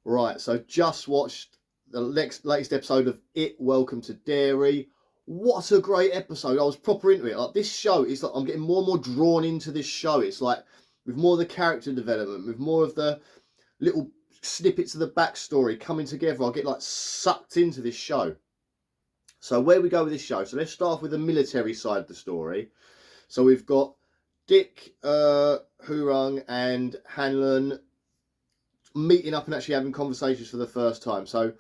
Right, so just watched the latest episode of It, Welcome to Derry. What a great episode. I was proper into it. Like, this show is like, I'm getting more and more drawn into this show. It's like with more of the character development, with more of the little snippets of the backstory coming together, I get like sucked into this show. So where we go with this show? So let's start off with the military side of the story. So we've got Dick, Hurung and Hanlon meeting up and actually having conversations for the first time. So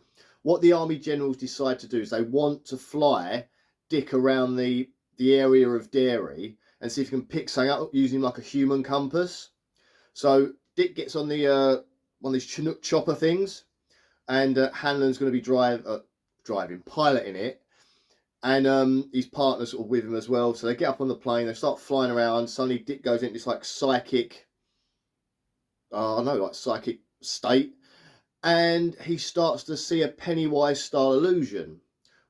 what the army generals decide to do is they want to fly Dick around the area of Derry and see if he can pick something up using like a human compass. So Dick gets on the one of these Chinook chopper things, and Hanlon's going to be piloting it, and his partner's sort of with him as well. So they get up on the plane, they start flying around. Suddenly Dick goes into this like psychic, psychic state, and he starts to see a Pennywise style illusion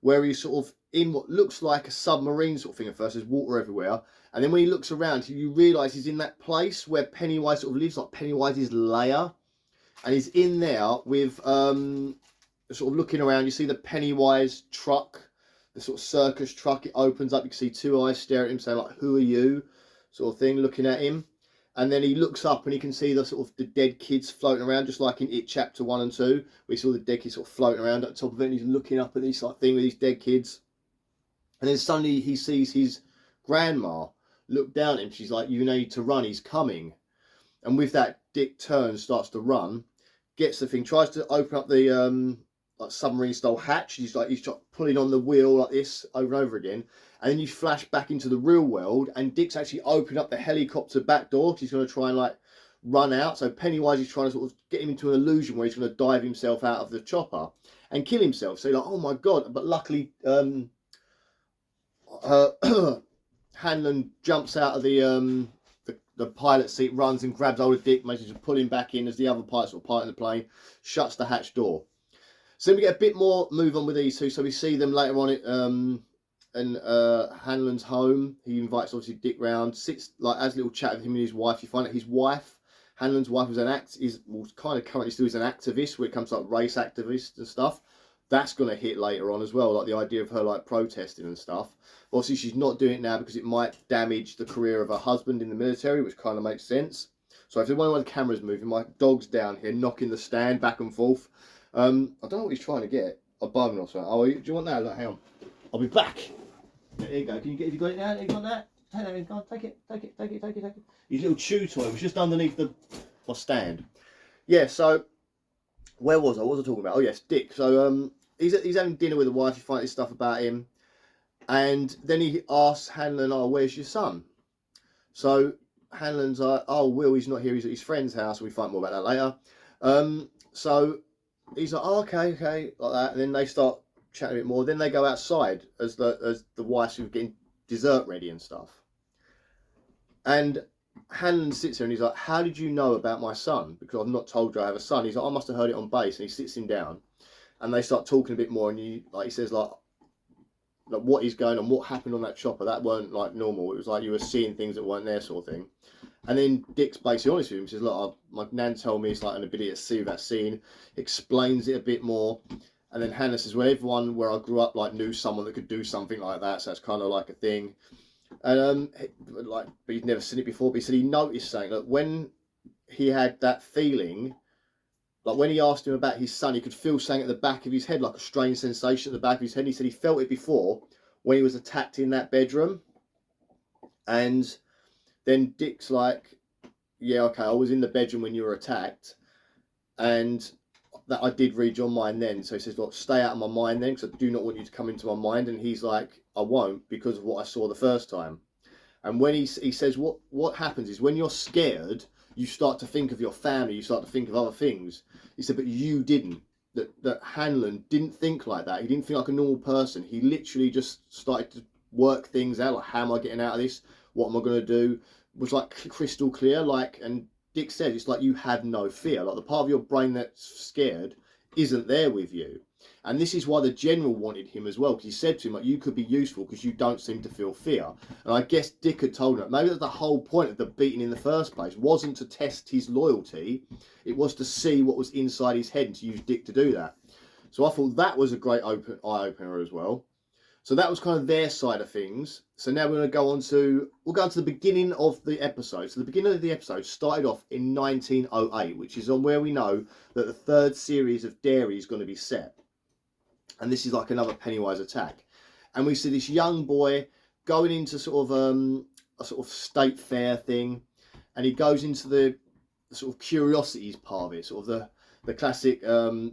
where he's sort of in what looks like a submarine sort of thing at first. There's water everywhere, and then when he looks around you realise he's in that place where Pennywise sort of lives, like Pennywise's lair, and he's in there with sort of looking around. You see the Pennywise truck, the sort of circus truck. It opens up, you can see two eyes staring at him saying like, "Who are you?" sort of thing, looking at him. And then he looks up and he can see the sort of the dead kids floating around, just like in It Chapter 1 and 2. We saw the dead kids sort of floating around at the top of it, and he's looking up at this like thing with these dead kids. And then suddenly he sees his grandma look down at him. She's like, "You need to run, he's coming." And with that, Dick turns, starts to run, gets the thing, tries to open up the like submarine style hatch. He's pulling on the wheel like this over and over again. And then you flash back into the real world, and Dick's actually opened up the helicopter back door because he's going to try and like run out. So Pennywise is trying to sort of get him into an illusion where he's going to dive himself out of the chopper and kill himself. So you're like, oh my god! But luckily, Hanlon jumps out of the pilot seat, runs and grabs hold of Dick, manages to pull him back in as the other pilots sort of piloting the plane, shuts the hatch door. So then we get a bit more move on with these two. So we see them later on in Hanlon's home. He invites obviously Dick round, sits like has a little chat with him and his wife. You find out his wife, Hanlon's wife, was kind of currently still is an activist when it comes to like race activists and stuff. That's going to hit later on as well, like the idea of her like protesting and stuff. Obviously she's not doing it now because it might damage the career of her husband in the military, which kind of makes sense. So if you wonder why the camera's moving, my dog's down here knocking the stand back and forth. I don't know what he's trying to get. A bone or something. Oh, do you want that? Look, hang on. I'll be back. There you go. Have you got it now? You got that? Take it. His little chew toy was just underneath my stand. Yeah, so where was I? What was I talking about? Oh yes, Dick. So he's having dinner with the wife. You find this stuff about him, and then he asks Hanlon, "Oh, where's your son?" So Hanlon's like, "Oh, Will, he's not here. He's at his friend's house." We find more about that later. So he's like, "Oh, okay, like that," and then they start chatting a bit more. Then they go outside as the wife's getting dessert ready and stuff. And Hanlon sits there and he's like, "How did you know about my son? Because I've not told you I have a son." He's like, "I must have heard it on base." And he sits him down, and they start talking a bit more. And he says like what is going on, what happened on that chopper. That weren't like normal. It was like you were seeing things that weren't there, sort of thing. And then Dick's basically honest with him. He says, "Look, my nan told me it's like an ability to see that scene." Explains it a bit more. And then Hannah says, "Well, everyone where I grew up like knew someone that could do something like that, so that's kind of like a thing." And but he'd never seen it before. But he said he noticed something. Like when he had that feeling, like when he asked him about his son, he could feel something at the back of his head, like a strange sensation at the back of his head. And he said he felt it before when he was attacked in that bedroom. And then Dick's like, "Yeah, okay, I was in the bedroom when you were attacked, and that I did read your mind then." So he says, "Look, stay out of my mind then, because I do not want you to come into my mind." And he's like, "I won't, because of what I saw the first time." And when he says what happens is when you're scared, you start to think of your family, you start to think of other things. He said, "But you didn't. That Hanlon didn't think like that. He didn't think like a normal person. He literally just started to work things out, like, how am I getting out of this? What am I going to do?" Was like crystal clear, like, and Dick said it's like you have no fear. Like the part of your brain that's scared isn't there with you. And this is why the general wanted him as well, because he said to him, like, you could be useful because you don't seem to feel fear. And I guess Dick had told him, maybe that's the whole point of the beating in the first place, wasn't to test his loyalty, it was to see what was inside his head and to use Dick to do that. So I thought that was a great eye-opener as well. So that was kind of their side of things. So now we're going to go on to, we'll go on to the beginning of the episode. So the beginning of the episode started off in 1908, which is on where we know that the third series of Derry is going to be set. And this is like another Pennywise attack. And we see this young boy going into sort of a sort of state fair thing. And he goes into the sort of curiosities part of it, sort of the classic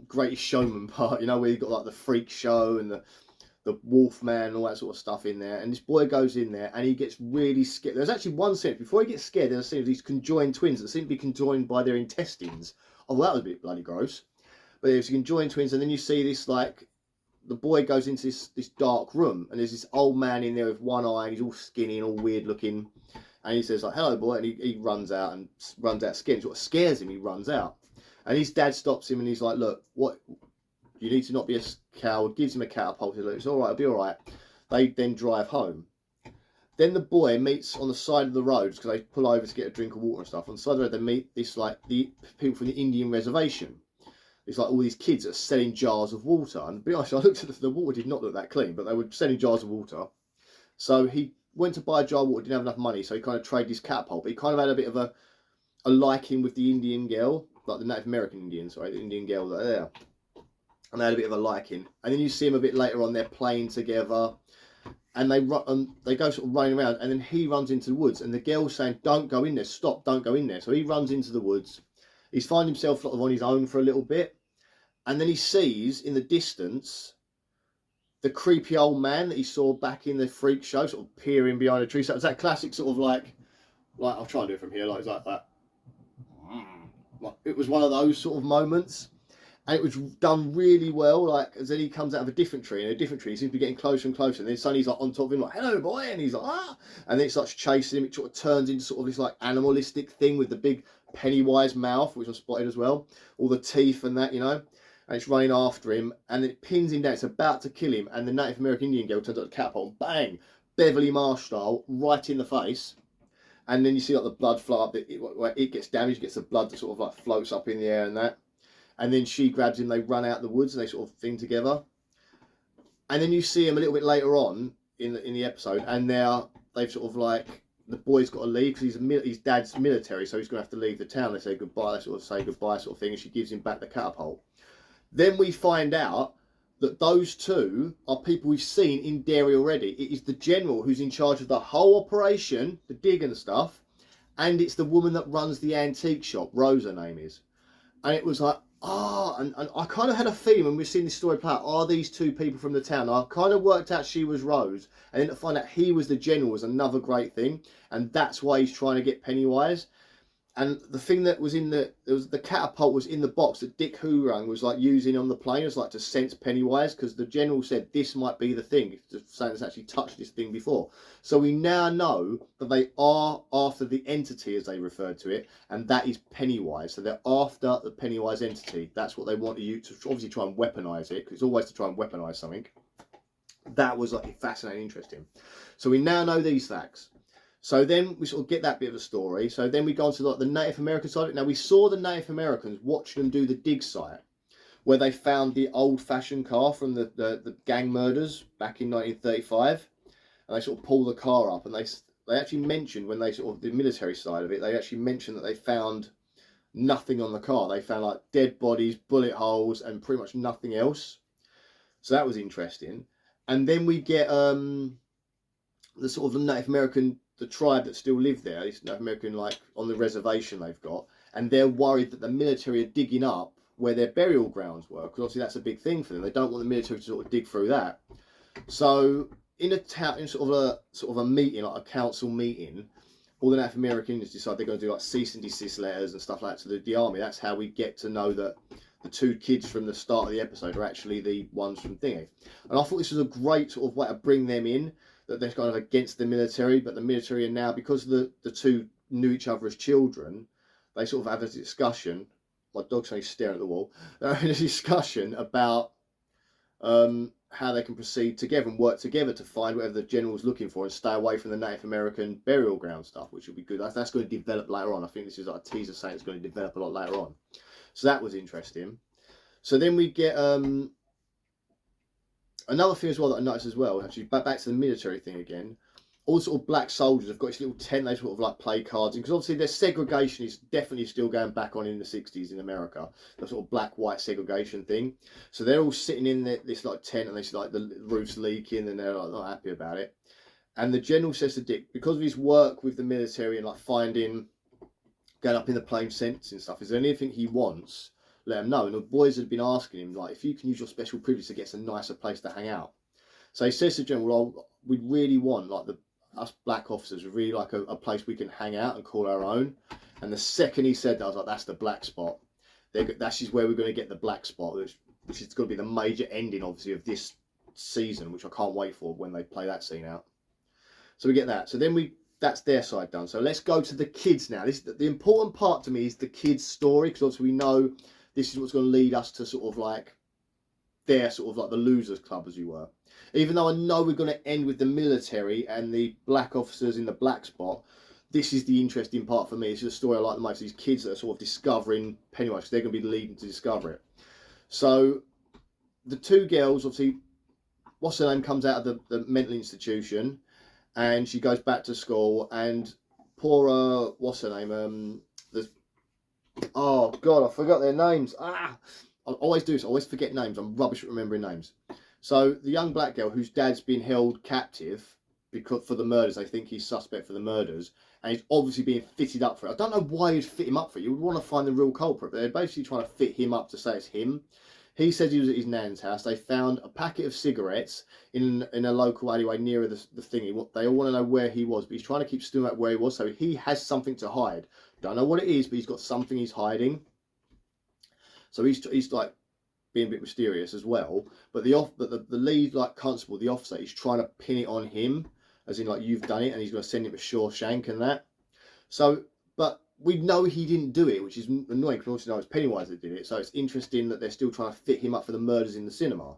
Greatest Showman part, you know, where you've got like the freak show and the Wolfman and all that sort of stuff in there. And this boy goes in there and he gets really scared. There's actually one scene, before he gets scared, there's a scene of these conjoined twins that seem to be conjoined by their intestines. Oh, well, that was a bit bloody gross. But there's conjoined twins, and then you see this, like, the boy goes into this dark room, and there's this old man in there with one eye, and he's all skinny and all weird looking. And he says, like, hello, boy, and he runs out scared. Sort of scares him, he runs out. And his dad stops him, and he's like, look, what... You need to not be a coward. Gives him a catapult. It's all right. It'll be all right. They then drive home. Then the boy meets on the side of the roads, because they pull over to get a drink of water and stuff. On the side of the road, they meet this, like, the people from the Indian reservation. It's like all these kids that are selling jars of water. And to be honest, I looked at the water did not look that clean, but they were selling jars of water. So he went to buy a jar of water, didn't have enough money, so he kind of traded his catapult. But he kind of had a bit of a liking with the Indian girl, like the Native American Indian, sorry, the Indian girl that are there. And they had a bit of a liking. And then you see him a bit later on, they're playing together. And they go sort of running around. And then he runs into the woods. And the girl's saying, don't go in there. Stop, don't go in there. So he runs into the woods. He's finding himself sort of on his own for a little bit. And then he sees in the distance the creepy old man that he saw back in the freak show, sort of peering behind a tree. So it was that classic sort of like I'll try and do it from here. Like, it's like that. Like, it was one of those sort of moments. And it was done really well, like, as then he comes out of a different tree, and a different tree, he seems to be getting closer and closer, and then suddenly he's like on top of him, like, hello boy, and he's like, ah, and then it starts chasing him. It sort of turns into sort of this like animalistic thing with the big Pennywise mouth, which I spotted as well, all the teeth and that, you know, and it's running after him, and it pins him down, it's about to kill him, and the Native American Indian girl turns out the catapult, and bang, Beverly Marsh style, right in the face. And then you see like the blood flow up, it gets damaged, it gets the blood that sort of like floats up in the air and that. And then she grabs him, they run out the woods, and they sort of thing together. And then you see him a little bit later on in the episode, and now they've sort of like, the boy's got to leave because his dad's military, so he's going to have to leave the town. They say goodbye, they sort of say goodbye sort of thing, and she gives him back the catapult. Then we find out that those two are people we've seen in Derry already. It is the general who's in charge of the whole operation, the dig and stuff, and it's the woman that runs the antique shop, Rose her name is. And it was like, and I kind of had a feeling when we've seen this story play out, are these two people from the town? I kind of worked out she was Rose, and then to find out he was the general was another great thing, and that's why he's trying to get Pennywise. And the thing that was in the catapult was in the box that Dick Hoorang was like using on the plane, was like to sense Pennywise, because the general said this might be the thing, saying it's actually touched this thing before. So we now know that they are after the entity, as they referred to it, and that is Pennywise. So they're after the Pennywise entity. That's what they want you to obviously try and weaponize it, because it's always to try and weaponize something. That was like fascinating, interesting. So we now know these facts. So then we sort of get that bit of a story. So then we go on to like the Native American side of it. Now we saw the Native Americans watching them do the dig site, where they found the old-fashioned car from the gang murders back in 1935, and they sort of pull the car up, and they actually mentioned, when they sort of the military side of it, they actually mentioned that they found nothing on the car. They found like dead bodies, bullet holes, and pretty much nothing else. So that was interesting. And then we get the sort of the Native American, the tribe that still live there, this Native American, like on the reservation they've got, and they're worried that the military are digging up where their burial grounds were, because obviously that's a big thing for them. They don't want the military to sort of dig through that. So in a town, in sort of a meeting, like a council meeting, all the Native Americans decide they're going to do like cease and desist letters and stuff like that to the army. That's how we get to know that the two kids from the start of the episode are actually the ones from Thingy. And I thought this was a great sort of way to bring them in, that they're kind of against the military, but the military are now, because the two knew each other as children, they sort of have a discussion. My dog's only staring at the wall. They're having a discussion about how they can proceed together and work together to find whatever the general's looking for and stay away from the Native American burial ground stuff, which will be good. That's going to develop later on. I think this is like a teaser saying it's going to develop a lot later on. So that was interesting. So then we get another thing as well that I noticed as well, actually, back to the military thing again. All sort of black soldiers have got this little tent they sort of like play cards in, because obviously their segregation is definitely still going back on in the 60s in America, the sort of black-white segregation thing. So they're all sitting in this like tent, and they see like the roof's leaking, and they're like not happy about it. And the general says to Dick, because of his work with the military and like finding, going up in the plane sense and stuff, is there anything he wants? Let him know. And the boys had been asking him, like, if you can use your special privilege to get us a nicer place to hang out. So he says to the general, well, we'd really want, like, us black officers would really like a place we can hang out and call our own. And the second he said that, I was like, that's the black spot. That's just where we're going to get the black spot, which is going to be the major ending, obviously, of this season, which I can't wait for when they play that scene out. So we get that. So then that's their side done. So let's go to the kids now. The important part to me is the kids' story, because obviously we know this is what's going to lead us to sort of like their sort of like the losers club, as you were. Even though I know we're going to end with the military and the black officers in the black spot, this is the interesting part for me. It's the story I like the most. These kids that are sort of discovering Pennywise, they're going to be leading to discover it. So the two girls, obviously, what's her name, comes out of the mental institution, and she goes back to school, and poor what's her name, oh god, I forgot their names. I always do this. I always forget names. I'm rubbish at remembering names. So the young black girl whose dad's been held captive because for the murders, they think he's suspect for the murders, and he's obviously being fitted up for it. I don't know why you'd fit him up for it. You would want to find the real culprit, but they're basically trying to fit him up to say it's him. He said he was at his nan's house. They found a packet of cigarettes in a local alleyway near the thingy. They all want to know where he was, but he's trying to keep still at where he was, so he has something to hide. Don't know what it is, but he's got something he's hiding. So he's like being a bit mysterious as well. But the lead like constable, the officer, he's trying to pin it on him, as in like, you've done it, and he's going to send him to Shawshank and that. So, but we know he didn't do it, which is annoying, because obviously know it's Pennywise that did it. So it's interesting that they're still trying to fit him up for the murders in the cinema.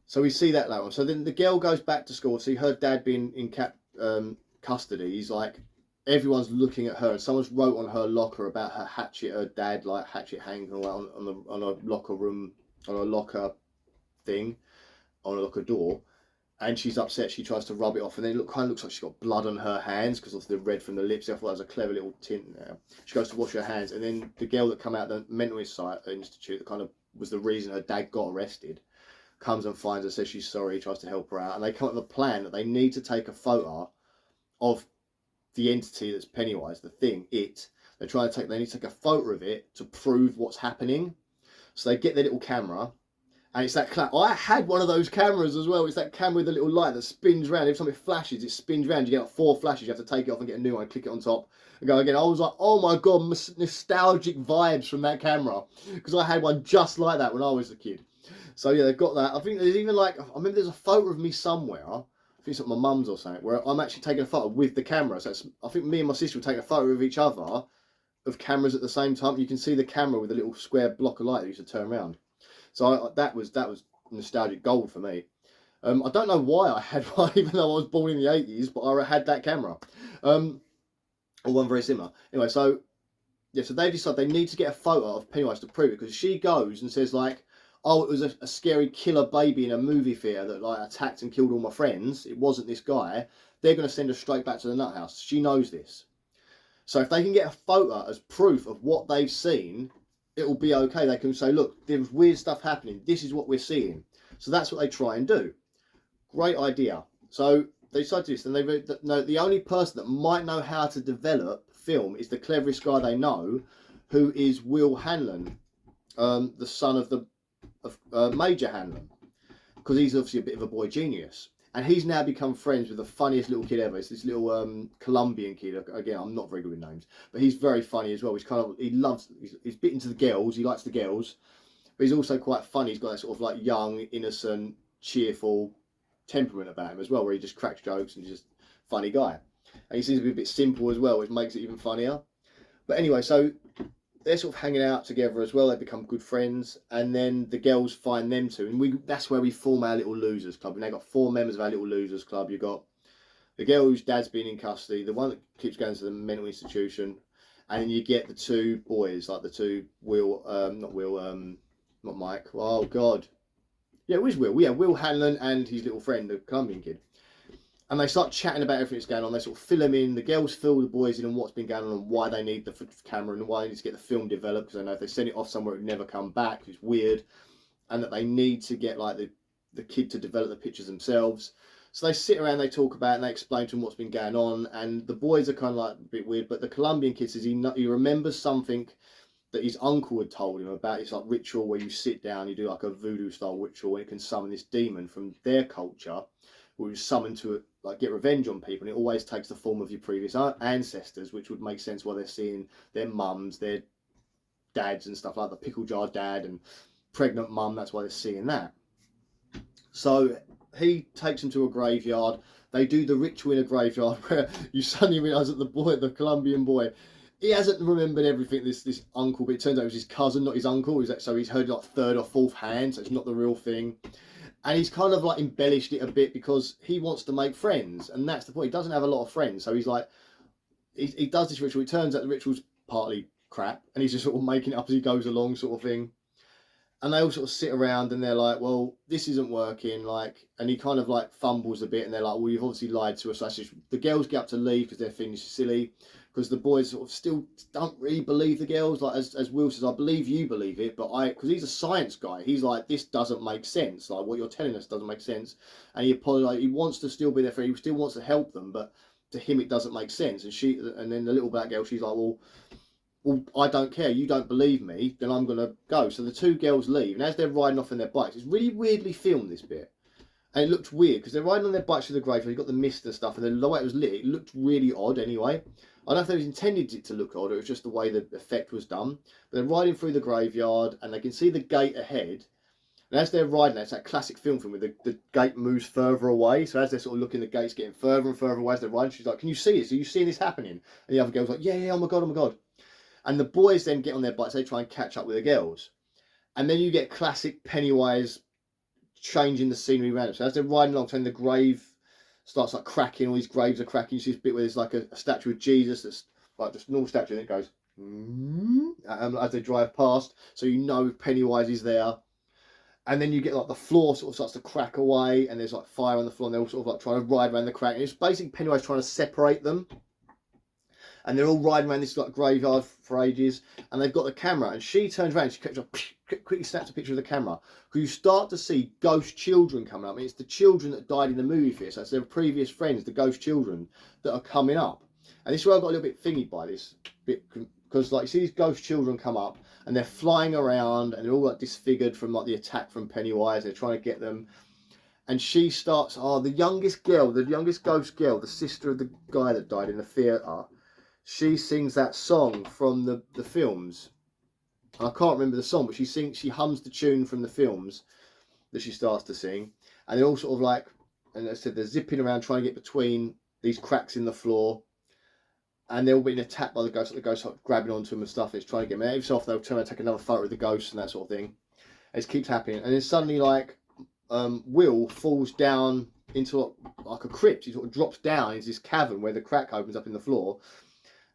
So we see that later on. So then the girl goes back to school. See her dad being in custody. He's like, everyone's looking at her, and someone's wrote on her locker about her hatchet, her dad like hatchet hanging on a locker room, on a locker thing, on a locker door. And she's upset. She tries to rub it off, and then it kind of looks like she's got blood on her hands because of the red from the lips. I thought that was a clever little tint there. She goes to wash her hands, and then the girl that come out of the mental institute, that kind of was the reason her dad got arrested, comes and finds her, says she's sorry, tries to help her out, and they come up with a plan that they need to take a photo of the entity that's Pennywise, the thing, it. They need to take a photo of it to prove what's happening. So they get their little camera. And it's that I had one of those cameras as well. It's that camera with the little light that spins around. Every time it flashes, it spins around. You get like 4 flashes. You have to take it off and get a new one, click it on top, and go again. I was like, oh my god, nostalgic vibes from that camera, because I had one just like that when I was a kid. So yeah, they've got that. I think there's even like, I remember there's a photo of me somewhere. I think it's at my mum's or something, where I'm actually taking a photo with the camera. So I think me and my sister were taking a photo of each other, of cameras at the same time. You can see the camera with a little square block of light that used to turn around. So that was nostalgic gold for me. I don't know why I had one, even though I was born in the 80s, but I had that camera. Or one very similar. Anyway, so yeah, so they decide they need to get a photo of Pennywise to prove it, because she goes and says like, oh, it was a scary killer baby in a movie theatre that like attacked and killed all my friends. It wasn't this guy. They're going to send her straight back to the nut house. She knows this. So if they can get a photo as proof of what they've seen, it will be okay. They can say, look, there's weird stuff happening. This is what we're seeing. So that's what they try and do. Great idea. So they decide to do this. And the only person that might know how to develop film is the cleverest guy they know, who is Will Hanlon, the son of Major Hanlon, because he's obviously a bit of a boy genius. And he's now become friends with the funniest little kid ever. It's this little Colombian kid. Again, I'm not very good with names, but he's very funny as well. He's bit into the girls. He likes the girls, but he's also quite funny. He's got that sort of like young, innocent, cheerful temperament about him as well, where he just cracks jokes and he's just a funny guy. And he seems to be a bit simple as well, which makes it even funnier. But anyway, so they're sort of hanging out together as well. They become good friends, and then the girls find them too, and that's where we form our little losers club. And they've got 4 members of our little losers club. You've got the girl whose dad's been in custody, the one that keeps going to the mental institution, and then you get the 2 boys, like the 2 not Mike. Oh God, yeah, it was Will. Yeah, Will Hanlon and his little friend, the Colombian kid. And they start chatting about everything that's going on. They sort of fill them in. The girls fill the boys in on what's been going on and why they need the camera and why they need to get the film developed, because they know if they send it off somewhere it would never come back, it's weird, and that they need to get like the kid to develop the pictures themselves. So they sit around, they talk about it, and they explain to him what's been going on. And the boys are kind of like a bit weird, but the Colombian kid says he remembers something that his uncle had told him about. It's like ritual where you sit down, you do like a voodoo style ritual, and it can summon this demon from their culture, who is summoned to like get revenge on people, and it always takes the form of your previous ancestors, which would make sense why they're seeing their mums, their dads and stuff like the pickle jar dad and pregnant mum. That's why they're seeing that. So he takes them to a graveyard. They do the ritual in a graveyard where you suddenly realise that the Colombian boy, he hasn't remembered everything, this uncle, but it turns out it was his cousin, not his uncle. So he's heard like 3rd or 4th hand, so it's not the real thing. And he's kind of like embellished it a bit because he wants to make friends, and that's the point. He doesn't have a lot of friends, so he's like, he does this ritual. It turns out the ritual's partly crap, and he's just sort of making it up as he goes along, sort of thing. And they all sort of sit around and they're like, well, this isn't working, like, and he kind of like fumbles a bit, and they're like, well, you've obviously lied to us. The girls get up to leave because they're feeling silly, because the boys sort of still don't really believe the girls. Like as Will says, I believe you believe it, but because he's a science guy, he's like, this doesn't make sense. Like what you're telling us doesn't make sense. And he apologizes. He wants to still be there for him. He still wants to help them, but to him it doesn't make sense. And then the little black girl, she's like, well, I don't care. You don't believe me, then I'm gonna go. So the 2 girls leave, and as they're riding off on their bikes, it's really weirdly filmed, this bit. And it looked weird because they're riding on their bikes to the grave. You've got the mist and stuff, and then the way it was lit, it looked really odd anyway. I don't know if they was intended it to look odd, or it was just the way the effect was done. But they're riding through the graveyard, and they can see the gate ahead. And as they're riding, it's that classic film where the gate moves further away. So as they're sort of looking, the gate's getting further and further away as they're riding. She's like, can you see this? Are you seeing this happening? And the other girl's like, yeah, oh my God, oh my God. And the boys then get on their bikes, they try and catch up with the girls. And then you get classic Pennywise changing the scenery around them. So as they're riding along, the grave starts like cracking, all these graves are cracking. You see this bit where there's like a statue of Jesus that's like just a normal statue, and it goes as they drive past. So you know Pennywise is there. And then you get like the floor sort of starts to crack away, and there's like fire on the floor, and they're all sort of like trying to ride around the crack. And it's basically Pennywise trying to separate them. And they're all riding around this like graveyard for ages, and they've got the camera, and she turns around, she quickly snaps a picture of the camera, because you start to see ghost children coming up. I mean, it's the children that died in the movie theatre, so it's their previous friends, the ghost children, that are coming up. And this is where I got a little bit thingy by this bit, because like you see these ghost children come up, and they're flying around, and they're all like disfigured from like the attack from Pennywise. They're trying to get them. And she starts, the youngest girl, the youngest ghost girl, the sister of the guy that died in the theatre, she sings that song from the films. I can't remember the song, but she hums the tune from the films that she starts to sing. And they're all sort of like, and I said, they're zipping around trying to get between these cracks in the floor. And they're all being attacked by the ghost, like the ghost like, grabbing onto them and stuff. And it's trying to get them. Every so often they'll turn around and take another photo of the ghost and that sort of thing. And it keeps happening. And then suddenly like, Will falls down into like a crypt. He sort of drops down into this cavern where the crack opens up in the floor.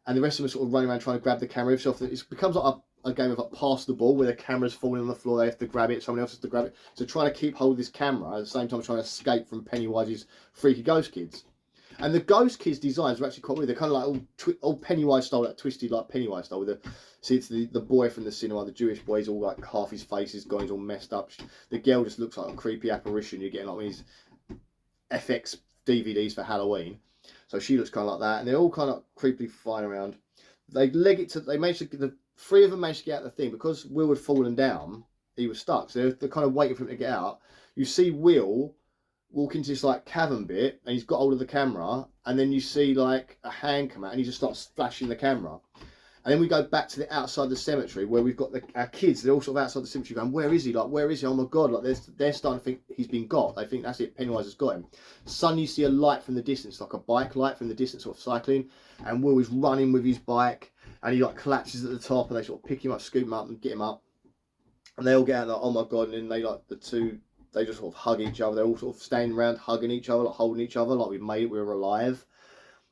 And the rest of them are sort of running around trying to grab the camera. So it becomes like a game of like pass the ball, where the camera's falling on the floor, they have to grab it, someone else has to grab it. So trying to keep hold of this camera at the same time trying to escape from Pennywise's freaky ghost kids. And the ghost kids' designs are actually quite weird. They're kind of like all Pennywise style, like twisted like Pennywise style. See, it's the boy from the cinema, the Jewish boy, he's all like half his face is gone, he's all messed up. The girl just looks like a creepy apparition you're getting like one of these FX DVDs for Halloween. So she looks kind of like that, and they're all kind of creepily flying around. They managed to get the 3 of them managed to get out of the thing, because Will had fallen down. He was stuck, so they're kind of waiting for him to get out. You see Will walk into this like cavern bit, and he's got hold of the camera, and then you see like a hand come out, and he just starts flashing the camera. And then we go back to the outside the cemetery, where we've got our kids. They're all sort of outside the cemetery going, where is he? Like, where is he? Oh my God. Like, they're starting to think he's been got. They think that's it. Pennywise has got him. Suddenly you see a light from the distance, like a bike light from the distance, sort of cycling. And Will is running with his bike. and he like collapses at the top, and they sort of pick him up, scoop him up, and get him up, and they all get out like, oh my god, and then they like they just sort of hug each other. They're all sort of standing around hugging each other, like holding each other, like we made it, we were alive.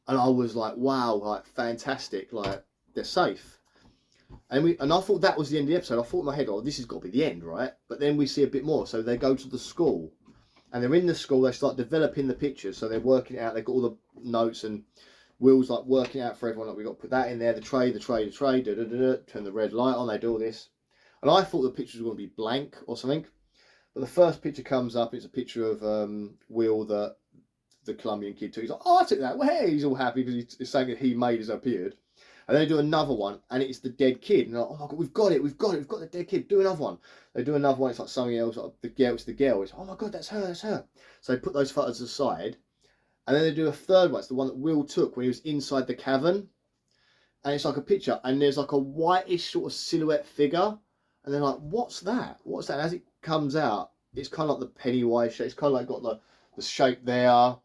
And I was like, wow, like fantastic, like they're safe. And I thought that was the end of the episode. I thought in my head, oh, this has got to be the end, right? But then we see a bit more. So they go to the school, and they're in the school. They start developing the pictures. So they're working it out. They've got all the notes, and Will's like working out for everyone. Like, we got to put that in there. The tray. Turn the red light on. They do all this. And I thought the pictures were going to be blank or something. But the first picture comes up. It's a picture of Will, the Colombian kid too. He's like, oh, I took that. Well, hey, he's all happy because he's saying that he made has appeared. And they do another one, and it's the dead kid. And they're like, oh my god, we've got the dead kid. Do another one. They do another one. It's like something else. Like the girl. It's the girl. It's, oh my god, that's her. So they put those photos aside, and then they do a third one. It's the one that Will took when he was inside the cavern, and it's like a picture, and there's like a whitish sort of silhouette figure, and they're like, what's that? What's that? And as it comes out, it's kind of like the Pennywise shape. It's kind of like got the shape there,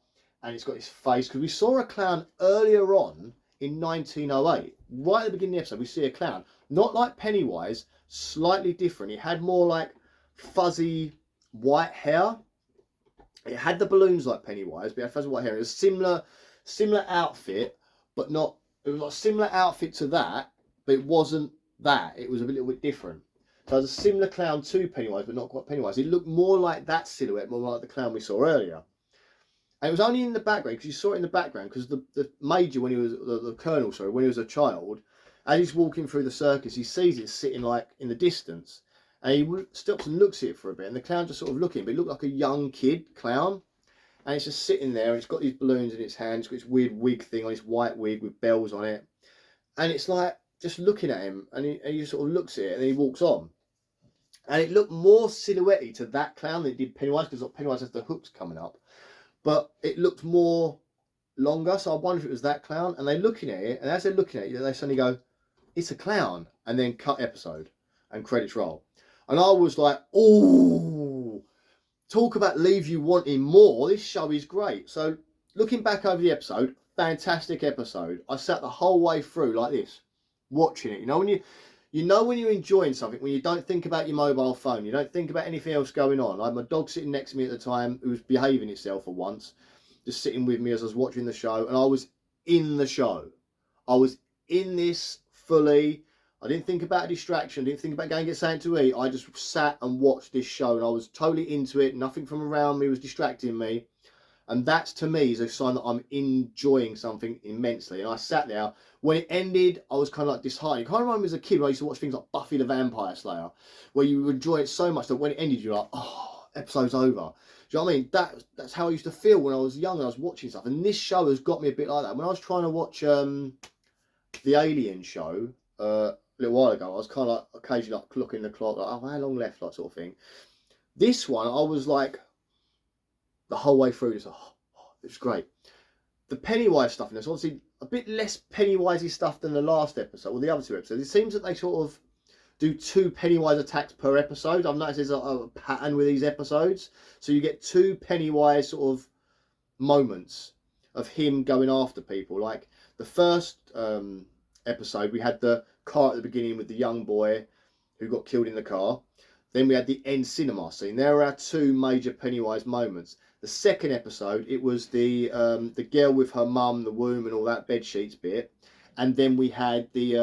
and it's got his face, because we saw a clown earlier on. In 1908, right at the beginning of the episode, we see a clown. Not like Pennywise, slightly different. He had more like fuzzy white hair. It had the balloons like Pennywise, but it had fuzzy white hair. It was a similar outfit, but not... It was like a similar outfit to that, but it wasn't that. It was a little bit different. So it was a similar clown to Pennywise, but not quite Pennywise. It looked more like that silhouette, more like the clown we saw earlier. And it was only in the background, because you saw it in the background, because the major, when he was, the colonel, sorry, when he was a child, as he's walking through the circus, he sees it sitting like in the distance. And he stops and looks at it for a bit, and the clown just sort of looking, but it looked like a young kid clown. And it's just sitting there, and it's got these balloons in its hands, it's got this weird wig thing on, this white wig with bells on it. And it's like, just looking at him, and he just sort of looks at it, and then he walks on. And it looked more silhouette-y to that clown than it did Pennywise, because Pennywise has the hooks coming up. But it looked more longer, so I wonder if it was that clown. And they're looking at it, and as they're looking at it, they suddenly go, it's a clown. And then cut episode, and credits roll. And I was like, oh, talk about leave you wanting more. This show is great. So looking back over the episode, fantastic episode. I sat the whole way through like this, watching it. You know when you're enjoying something, when you don't think about your mobile phone, you don't think about anything else going on. I had my dog sitting next to me at the time, who was behaving itself for once, just sitting with me as I was watching the show, and I was in the show. I was in this fully. I didn't think about a distraction, I didn't think about going to get something to eat. I just sat and watched this show, and I was totally into it. Nothing from around me was distracting me. And that, to me, is a sign that I'm enjoying something immensely. And I sat there. When it ended, I was kind of like disheartened. It kind of reminded me as a kid when I used to watch things like Buffy the Vampire Slayer, where you enjoy it so much that when it ended, you're like, oh, episode's over. Do you know what I mean? That's how I used to feel when I was young and I was watching stuff. And this show has got me a bit like that. When I was trying to watch the Alien show a little while ago, I was kind of like occasionally like looking at the clock, like, oh, how long left, like sort of thing. This one, I was like, the whole way through, just, oh, it was great. The Pennywise stuff in this, obviously a bit less Pennywise-y stuff than the last episode, or the other two episodes. It seems that they sort of do 2 Pennywise attacks per episode. I've noticed there's a pattern with these episodes. So you get 2 Pennywise sort of moments of him going after people. Like the first episode, we had the car at the beginning with the young boy who got killed in the car. Then we had the end cinema scene. There are our 2 major Pennywise moments. The second episode, it was the girl with her mum, the womb and all that, bed sheets bit. And then we had the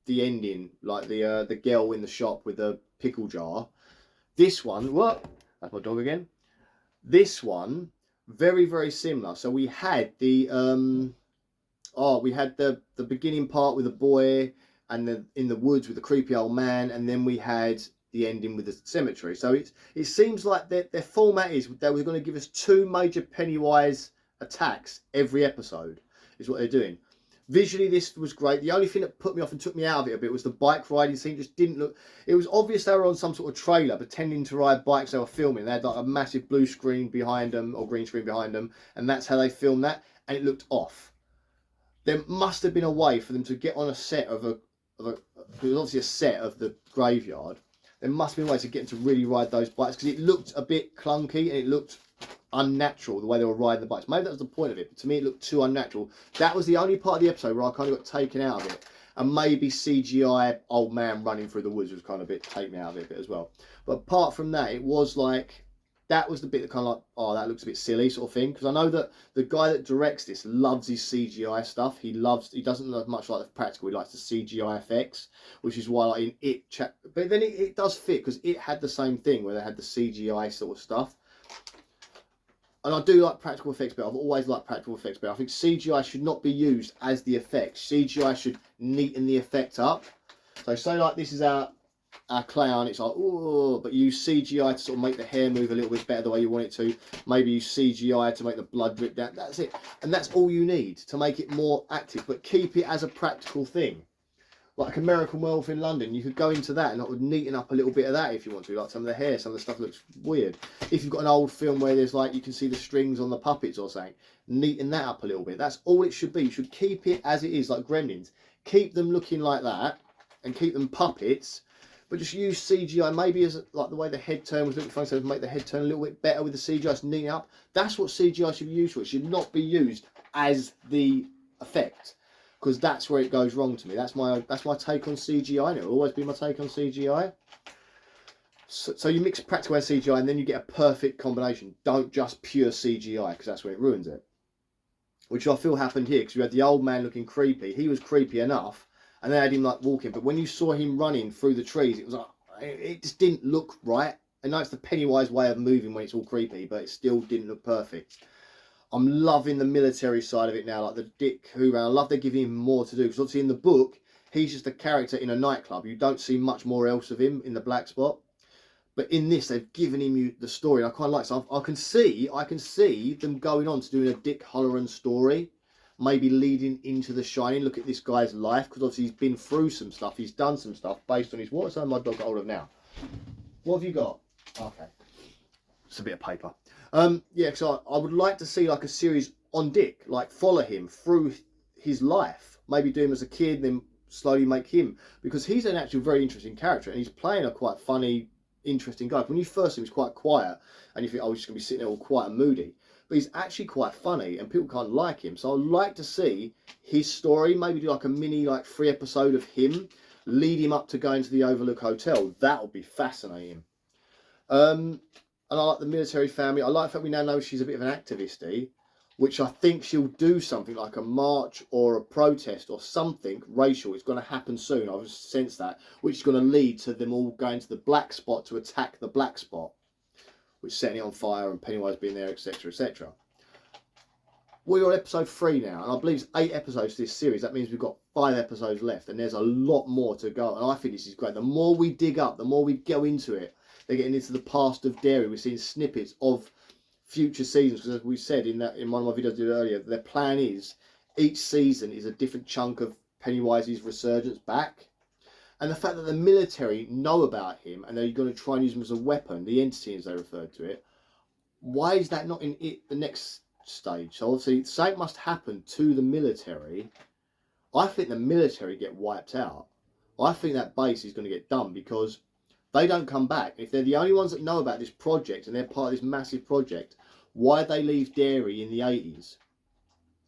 ending, like the girl in the shop with the pickle jar. This one, what? That's my dog again. This one, very, very similar. So we had the beginning part with the boy and in the woods with the creepy old man, and then we had the ending with the cemetery. So it seems like their format is they were going to give us 2 major Pennywise attacks every episode, is what they're doing. Visually, this was great. The only thing that put me off and took me out of it a bit was the bike riding scene. Just didn't look... It was obvious they were on some sort of trailer pretending to ride bikes they were filming. They had like a massive blue screen behind them, or green screen behind them, and that's how they filmed that, and it looked off. There must have been a way for them to get on a set of it was obviously a set of the graveyard. There must be a way to get him to really ride those bikes, because it looked a bit clunky and it looked unnatural the way they were riding the bikes. Maybe that was the point of it, but to me it looked too unnatural. That was the only part of the episode where I kind of got taken out of it. And maybe CGI old man running through the woods was kind of a bit, take me out of it a bit as well. But apart from that, it was like, that was the bit that kind of like, oh, that looks a bit silly sort of thing. Because I know that the guy that directs this loves his CGI stuff. He doesn't look much like the practical. He likes the CGI effects, which is why like in it, but then it does fit, because it had the same thing where they had the CGI sort of stuff. And I do like practical effects, but I've always liked practical effects, but I think CGI should not be used as the effect. CGI should neaten the effect up. So say like this is our clown, it's like, oh, but use CGI to sort of make the hair move a little bit better the way you want it to. Maybe use CGI to make the blood drip down. That's it. And that's all you need to make it more active, but keep it as a practical thing. Like American Werewolf in London, you could go into that and that would neaten up a little bit of that if you want to. Like some of the hair, some of the stuff looks weird. If you've got an old film where there's like, you can see the strings on the puppets or something, neaten that up a little bit. That's all it should be. You should keep it as it is, like Gremlins. Keep them looking like that and keep them puppets, but just use CGI maybe as like the way the head turn was looking funny, so make the head turn a little bit better with the CGI, just neaten up. That's what CGI should be used for. It should not be used as the effect, because that's where it goes wrong to me. That's my take on CGI, and it'll always be my take on CGI. So you mix practical and CGI, and then you get a perfect combination. Don't just pure CGI, because that's where it ruins it. Which I feel happened here, because you had the old man looking creepy. He was creepy enough, and they had him like walking. But when you saw him running through the trees, it was like, it just didn't look right. I know it's the Pennywise way of moving when it's all creepy, but it still didn't look perfect. I'm loving the military side of it now, like the Dick Hoover. I love they're giving him more to do, because obviously in the book, he's just a character in a nightclub. You don't see much more else of him in the Black Spot. But in this, they've given him the story, and I quite like it. So I can see them going on to doing a Dick Halloran story, maybe leading into The Shining. Look at this guy's life, because obviously he's been through some stuff. He's done some stuff based on his... What's my dog got hold of now? What have you got? Okay. It's a bit of paper. Yeah, so I would like to see like a series on Dick, like follow him through his life. Maybe do him as a kid, then slowly make him, because he's an actually very interesting character, and he's playing a quite funny, interesting guy. When you first see him, he's quite quiet, and you think, oh, he's just going to be sitting there all quiet and moody. But he's actually quite funny, and people can't like him. So I'd like to see his story, maybe do like a mini, like 3 episode of him, lead him up to going to the Overlook Hotel. That would be fascinating. And I like the military family. I like the fact we now know she's a bit of an activist, which I think she'll do something like a march or a protest or something racial. It's going to happen soon. I've just sensed that, which is going to lead to them all going to the Black Spot to attack the Black Spot, which is setting it on fire and Pennywise being there, etc., etc. We're on episode 3 now, and I believe it's 8 episodes to this series. That means we've got 5 episodes left, and there's a lot more to go. And I think this is great. The more we dig up, the more we go into it. They're getting into the past of Derry. We're seeing snippets of future seasons, because as we said in one of my videos I did earlier, their plan is each season is a different chunk of Pennywise's resurgence back. And the fact that the military know about him and they're going to try and use him as a weapon, the entity as they referred to it, why is that not in it the next stage? So obviously something must happen to the military. I think the military get wiped out. I think that base is going to get done, because they don't come back. If they're the only ones that know about this project and they're part of this massive project, why did they leave Derry in the 80s?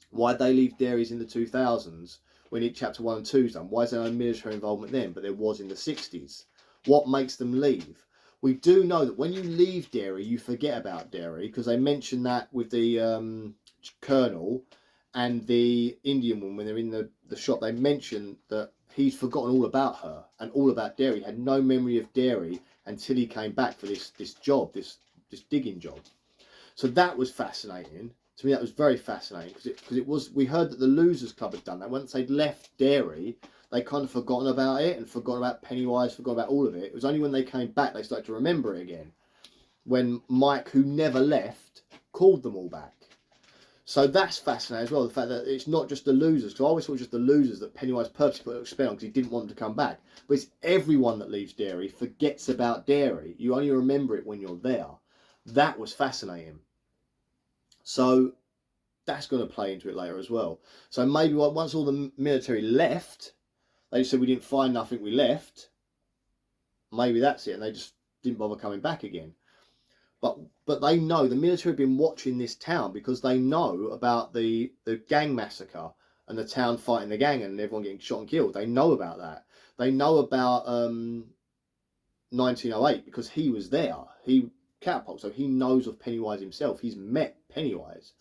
Why did they leave Derry's in the 2000s when chapter 1 and 2's done? Why is there no military involvement then, but there was in the 60s? What makes them leave? We do know that when you leave Derry, you forget about Derry, because they mention that with the colonel and the Indian woman when they're in the shop. They mention that he's forgotten all about her and all about Derry. He had no memory of Derry until he came back for this job, this digging job. So that was fascinating. To me, that was very fascinating, because it was, we heard that the Losers Club had done that. Once they'd left Derry, they kind of forgotten about it and forgotten about Pennywise, forgotten about all of it. It was only when they came back they started to remember it again. When Mike, who never left, called them all back. So that's fascinating as well, the fact that it's not just the Losers, because I always thought it was just the Losers that Pennywise purposely put a spell on because he didn't want them to come back. But it's everyone that leaves Derry forgets about Derry. You only remember it when you're there. That was fascinating. So that's going to play into it later as well. So maybe once all the military left, they said we didn't find nothing, we left. maybe that's it, and they just didn't bother coming back again. But they know, the military have been watching this town because they know about the gang massacre and the town fighting the gang and everyone getting shot and killed. They know about that. They know about 1908 because he was there. He catapult, so he knows of Pennywise himself. He's met Pennywise.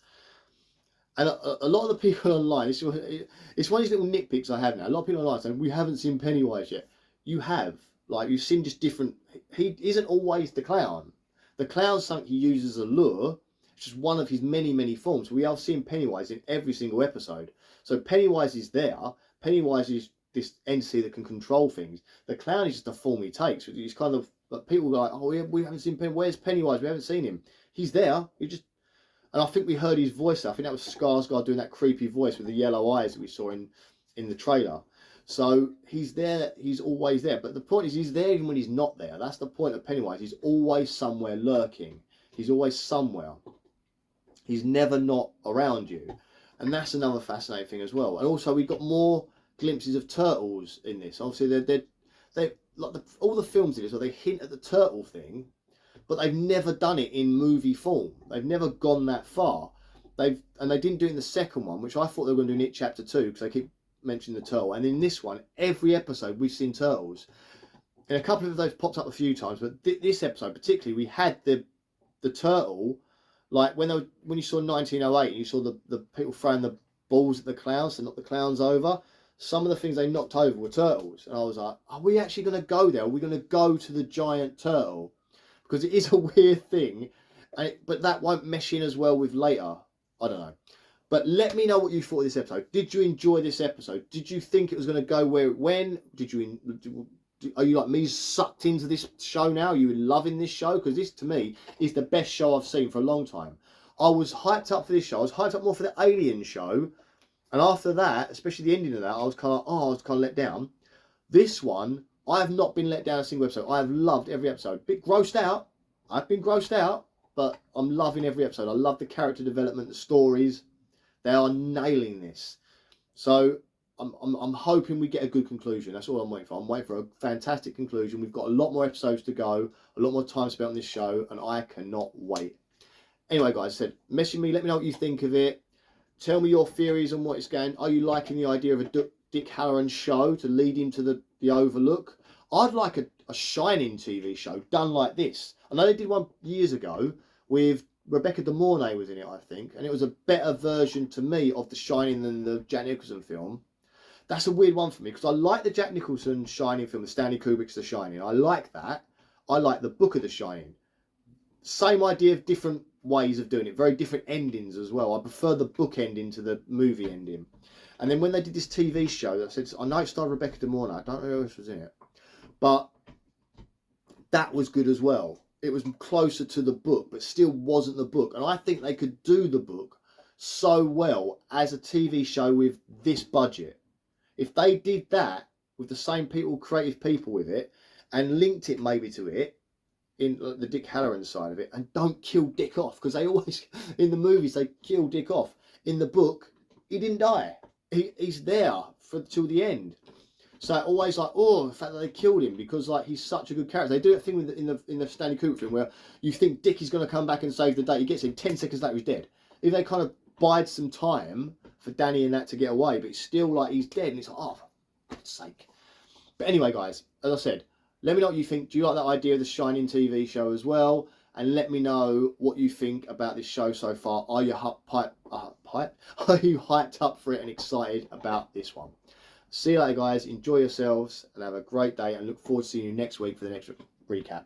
And a lot of the people online, it's one of these little nitpicks I have now. A lot of people online saying, we haven't seen Pennywise yet. You have. Like, you've seen just different... He isn't always the clown. The clown's something he uses as a lure. It's just one of his many, many forms. We are seeing Pennywise in every single episode. So Pennywise is there. Pennywise is this entity that can control things. The clown is just a form he takes. It's kind of... But people go like, oh, we haven't seen Pennywise. Where's Pennywise? We haven't seen him. He's there. He just... And I think we heard his voice. I think that was Skarsgård doing that creepy voice with the yellow eyes that we saw in the trailer. So he's there. He's always there. But the point is, he's there even when he's not there. That's the point of Pennywise. He's always somewhere lurking. He's always somewhere. He's never not around you. And that's another fascinating thing as well. And also, we got more glimpses of turtles in this. Obviously, they like all the films in this, where they hint at the turtle thing, but they've never done it in movie form. They've never gone that far. And they didn't do it in the second one, which I thought they were going to do in It Chapter 2, because they keep mentioning the turtle. And in this one, every episode we've seen turtles. And a couple of those popped up a few times, but this episode particularly, we had the turtle, like when you saw 1908, and you saw the people throwing the balls at the clowns to knock the clowns over. Some of the things they knocked over were turtles. And I was like, are we actually going to go there? Are we going to go to the giant turtle? Because it is a weird thing, but that won't mesh in as well with later. I don't know. But let me know what you thought of this episode. Did you enjoy this episode? Did you think it was going to go where it went? Are you like me, sucked into this show now? Are you loving this show? Because this, to me, is the best show I've seen for a long time. I was hyped up for this show. I was hyped up more for the Alien show. And after that, especially the ending of that, I was kind of let down. This one, I have not been let down a single episode. I have loved every episode. Bit grossed out. I've been grossed out, but I'm loving every episode. I love the character development, the stories. They are nailing this. So I'm hoping we get a good conclusion. That's all I'm waiting for. I'm waiting for a fantastic conclusion. We've got a lot more episodes to go, a lot more time spent on this show, and I cannot wait. Anyway, guys, message me. Let me know what you think of it. Tell me your theories on what it's going. Are you liking the idea of a Dick Halloran show to lead into the Overlook? I'd like a Shining TV show done like this. I know they did one years ago with Rebecca De Mornay was in it, I think, and it was a better version to me of The Shining than the Jack Nicholson film. That's a weird one for me because I like the Jack Nicholson Shining film, the Stanley Kubrick's The Shining. I like that. I like the book of The Shining. Same idea of different ways of doing it, very different endings as well. I prefer the book ending to the movie ending. And then when they did this TV show, that said, I know it starred Rebecca De Mornay. I don't know who else was in it, but that was good as well. It was closer to the book, but still wasn't the book. And I think they could do the book so well as a TV show with this budget. If they did that with the same people, creative people with it, and linked it maybe to it, in the Dick Halloran side of it, and don't kill Dick off, because they always, in the movies, they kill Dick off. In the book, he didn't die. He's there till the end. So always like, oh, the fact that they killed him, because like he's such a good character. They do a thing in the Stanley Kubrick film where you think Dick is going to come back and save the day. He gets him 10 seconds later, he's dead. If they kind of bide some time for Danny and that to get away, but it's still like he's dead, and it's like, oh, for God's sake. But anyway, guys, as I said, let me know what you think. Do you like that idea of the Shining TV show as well? And let me know what you think about this show so far. Are you Are you hyped up for it and excited about this one? See you later, guys. Enjoy yourselves and have a great day, and look forward to seeing you next week for the next recap.